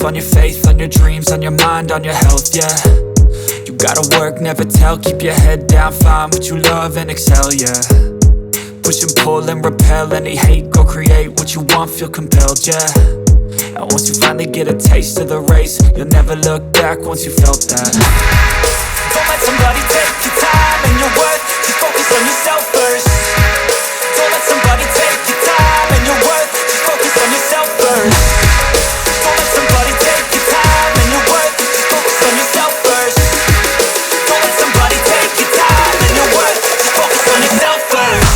on your faith, on your dreams, on your mind, on your health, yeah. You gotta work, never tell, keep your head down, find what you love and excel, yeah. Push and pull and repel any hate, go create what you want, feel compelled, yeah. And once you finally get a taste of the race, you'll never look back once you felt that. Don't let somebody take your time and your worth, just focus on yourself first. Don't let somebody take your time and your worth, just focus on yourself first. Don't let somebody take your time and your worth, just focus on yourself first. Don't let somebody take your time and your worth, just focus on yourself first.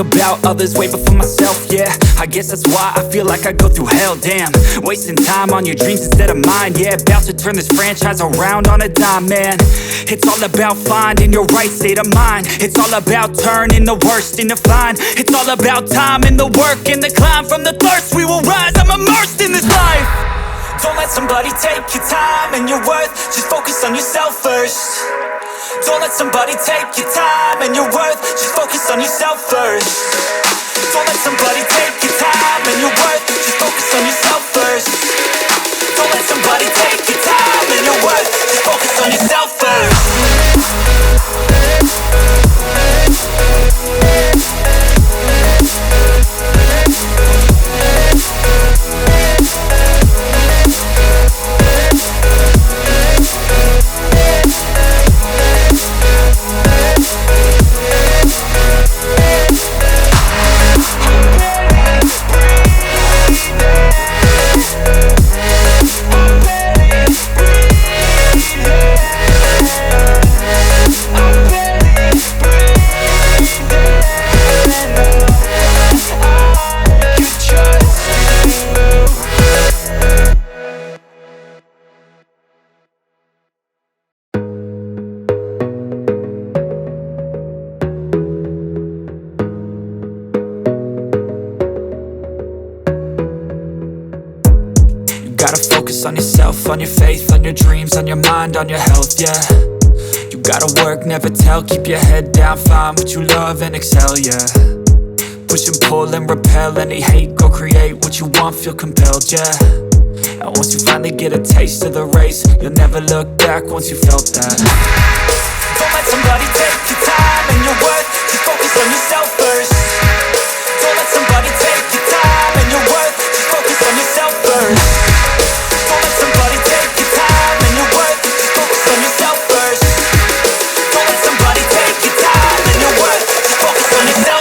About others way before myself, yeah. I guess that's why I feel like I go through hell, damn. Wasting time on your dreams instead of mine, yeah. About to turn this franchise around on a dime, man. It's all about finding your right state of mind. It's all about turning the worst into fine. It's all about time and the work and the climb. From the thirst we will rise, I'm immersed in this life. Don't let somebody take your time and your worth, just focus on yourself first. Don't let somebody take your time and your worth, just focus on yourself first. Don't let somebody take your time and your worth, just focus on yourself first. Don't let somebody take your time and your worth, just focus on yourself first. On yourself, on your faith, on your dreams, on your mind, on your health, yeah. You gotta work, never tell, keep your head down, find what you love and excel, yeah. Push and pull and repel any hate, go create what you want, feel compelled, yeah. And once you finally get a taste of the race, you'll never look back once you felt that. Don't let somebody take your time and your worth, just focus on yourself first. Don't let somebody take your time and your worth, just focus on yourself first. Don't let somebody take your time and your worth, just focus on yourself first. Don't let somebody take your time and your worth, just focus on yourself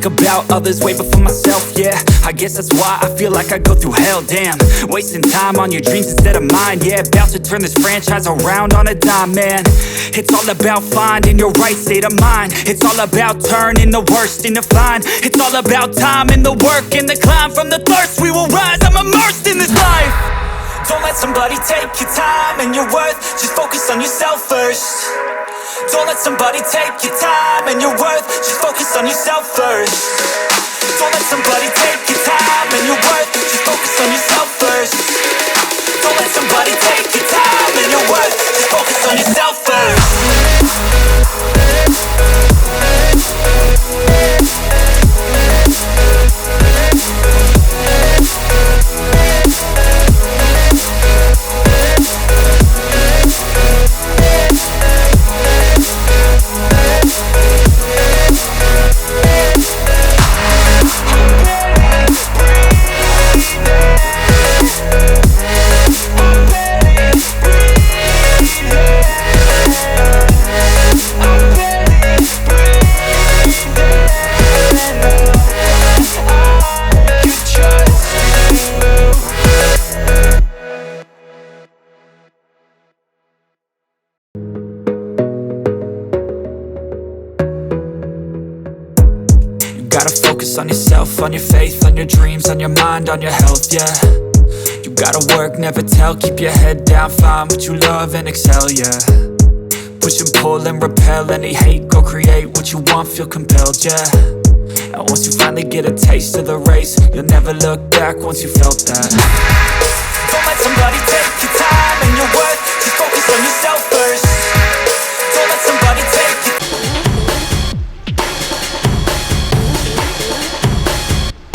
about others way before myself, yeah. I guess that's why I feel like I go through hell, damn. Wasting time on your dreams instead of mine, yeah. About to turn this franchise around on a dime, man. It's all about finding your right state of mind. It's all about turning the worst into fine. It's all about time and the work and the climb. From the thirst we will rise, I'm immersed in this life. Don't let somebody take your time and your worth, just focus on yourself first. Don't let somebody take your time and your worth, just focus on yourself first. Don't let somebody take your time and your worth, just focus on yourself first. Don't let somebody take your time and your worth, just focus on yourself first. Focus on yourself, on your faith, on your dreams, on your mind, on your health, yeah. You gotta work, never tell, keep your head down, find what you love and excel, yeah. Push and pull and repel any hate, go create what you want, feel compelled, yeah. And once you finally get a taste of the race, you'll never look back once you felt that.